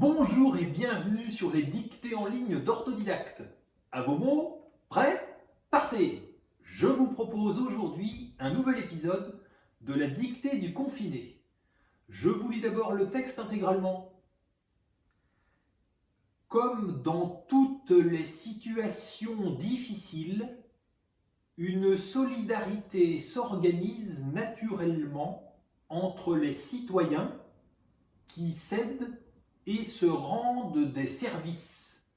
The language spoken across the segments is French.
Bonjour et bienvenue sur les dictées en ligne d'Orthodidacte. À vos mots, prêts, partez! Je vous propose aujourd'hui un nouvel épisode de la dictée du confiné. Je vous lis d'abord le texte intégralement. Comme dans toutes les situations difficiles, une solidarité s'organise naturellement entre les citoyens qui s'aident et se rendent des services.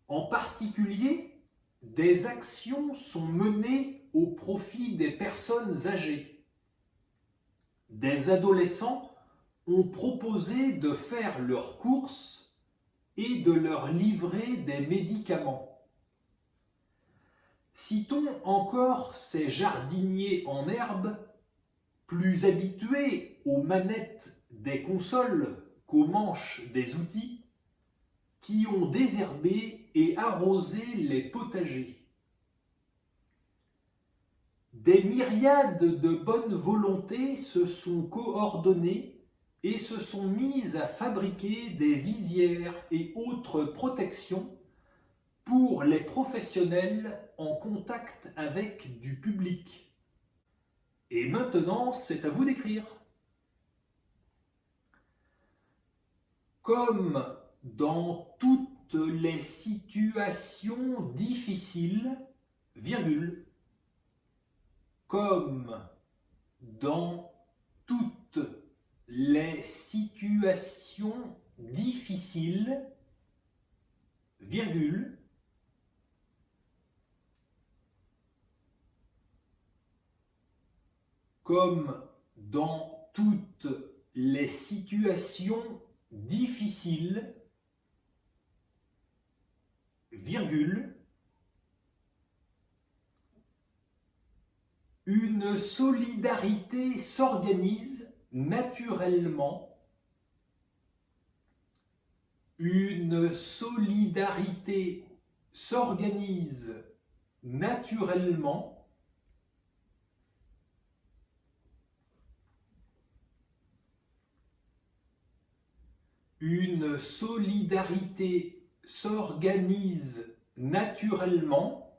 En particulier, des actions sont menées au profit des personnes âgées. Des adolescents ont proposé de faire leurs courses et de leur livrer des médicaments. Citons encore ces jardiniers en herbe, plus habitués aux manettes des consoles qu'aux manches des outils, qui ont désherbé et arrosé les potagers. Des myriades de bonnes volontés se sont coordonnées et se sont mises à fabriquer des visières et autres protections pour les professionnels en contact avec du public. Et maintenant, c'est à vous d'écrire. Comme dans toutes les situations difficiles, virgule, comme dans toutes les situations difficiles, virgule, comme dans toutes les situations difficiles, virgule, une solidarité s'organise naturellement, une solidarité s'organise naturellement, une solidarité s'organise naturellement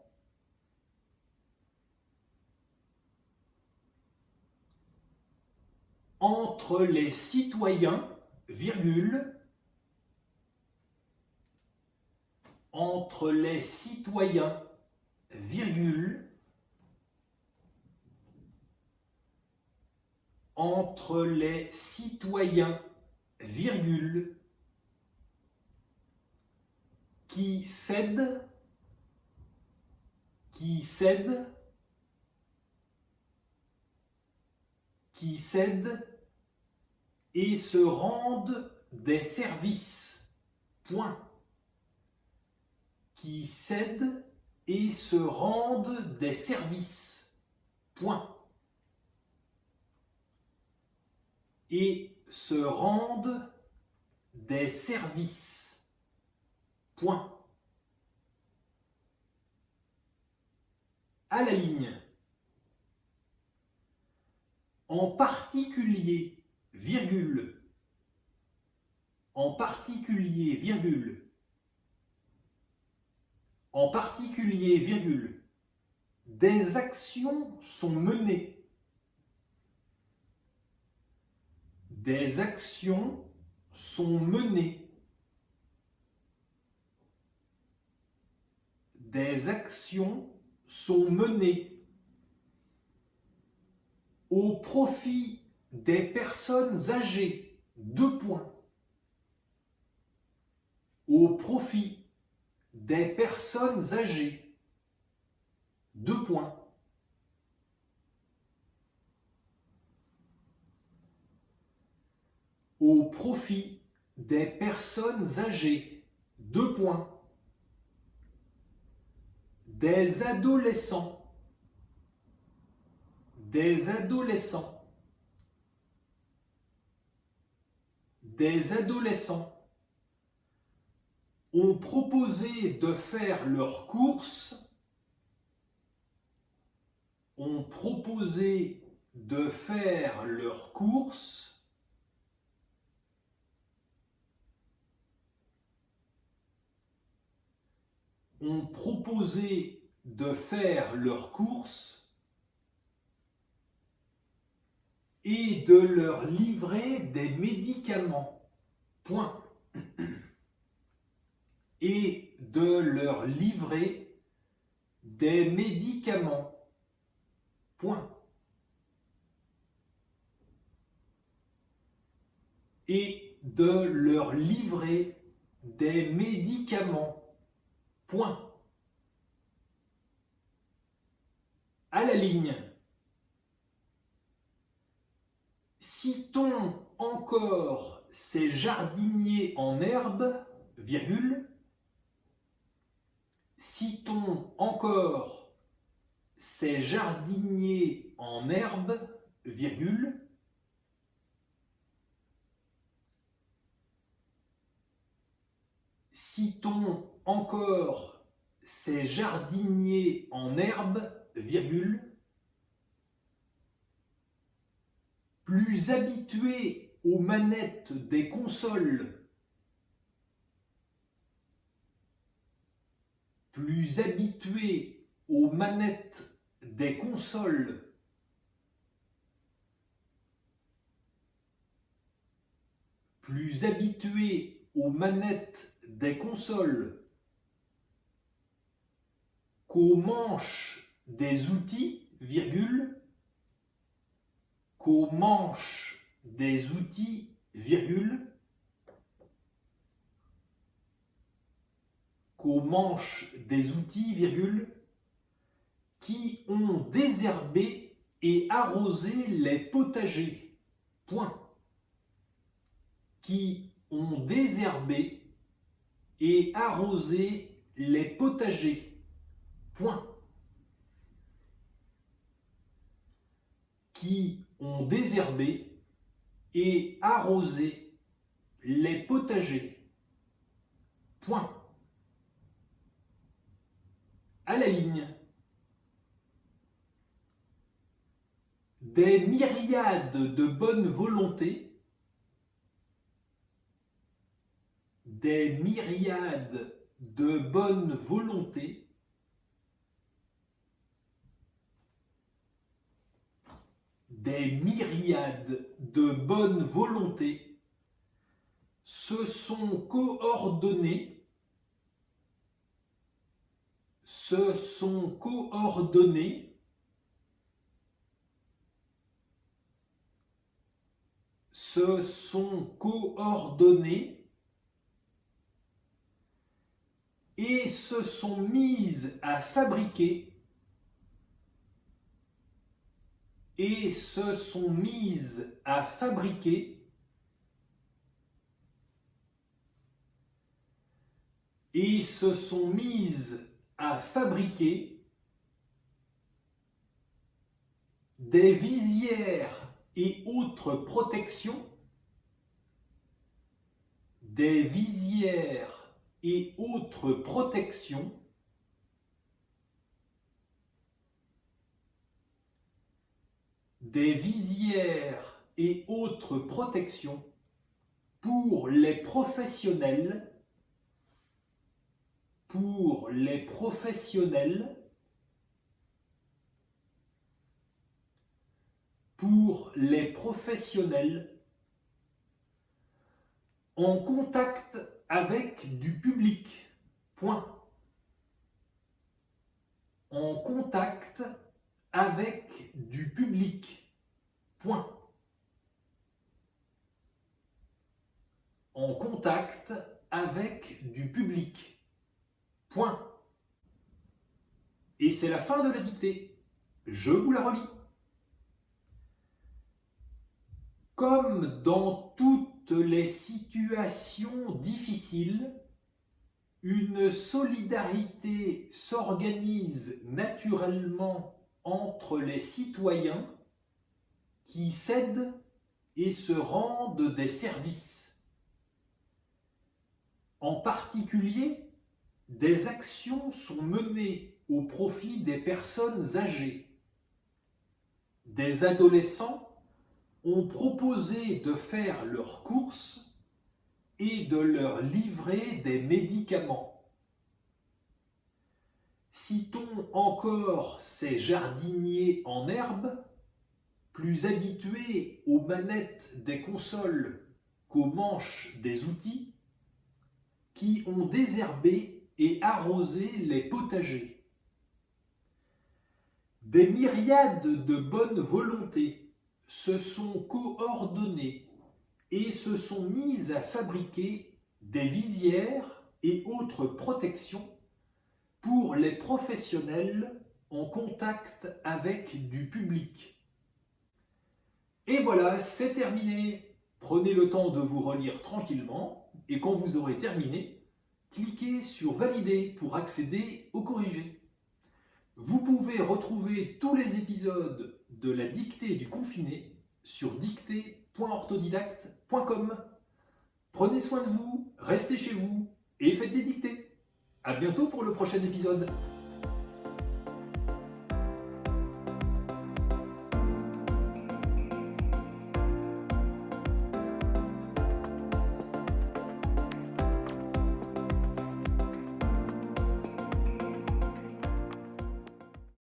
entre les citoyens, virgule, entre les citoyens, virgule, entre les citoyens, virgule, qui s'aident, qui s'aident, qui s'aident et se rendent des services. Point. Qui s'aident et se rendent des services. Point. Et se rendent des services. Point. À la ligne. En particulier, virgule, en particulier, virgule, en particulier, virgule, des actions sont menées. Des actions sont menées. Des actions sont menées au profit des personnes âgées. Deux points. Au profit des personnes âgées. Deux points. Au profit des personnes âgées. Deux points. Des adolescents. Des adolescents. Des adolescents ont proposé de faire leurs courses, ont proposé de faire leurs courses ont proposé de faire leurs courses et de leur livrer des médicaments. Point. Et de leur livrer des médicaments. Point. Et de leur livrer des médicaments. Point. À la ligne. Citons encore ces jardiniers en herbe, virgule. Citons encore ces jardiniers en herbe, virgule. Citons encore ces jardiniers en herbe, virgule. Plus habitués aux manettes des consoles, plus habitués aux manettes des consoles, plus habitués aux manettes des consoles qu'aux manches des outils, virgule, qu'aux manches des outils, virgule, qu'aux manches des outils, virgule, qui ont désherbé et arrosé les potagers. Point. Qui ont désherbé et arrosé les potagers. Point. Qui ont désherbé et arrosé les potagers. Point. À la ligne. Des myriades de bonnes volontés, des myriades de bonnes volontés, des myriades de bonnes volontés se sont coordonnées, se sont coordonnées et se sont mises à fabriquer et se sont mises à fabriquer et se sont mises à fabriquer des visières et autres protections, des visières et autres protections, des visières et autres protections pour les professionnels, pour les professionnels, pour les professionnels en contact avec du public. Point. En contact avec du public. Point. En contact avec du public. Point. Et c'est la fin de la dictée. Je vous la relis. Comme dans toutes les situations difficiles, une solidarité s'organise naturellement entre les citoyens qui cèdent et se rendent des services. En particulier, des actions sont menées au profit des personnes âgées. Des adolescents ont proposé de faire leurs courses et de leur livrer des médicaments. Citons encore ces jardiniers en herbe, plus habitués aux manettes des consoles qu'aux manches des outils, qui ont désherbé et arrosé les potagers. Des myriades de bonnes volontés se sont coordonnées et se sont mises à fabriquer des visières et autres protections pour les professionnels en contact avec du public. Et voilà, c'est terminé. Prenez le temps de vous relire tranquillement et quand vous aurez terminé, cliquez sur Valider pour accéder au corrigé. Vous pouvez retrouver tous les épisodes de la dictée du confiné sur dictée.orthodidacte.com. Prenez soin de vous, restez chez vous et faites des dictées. À bientôt pour le prochain épisode.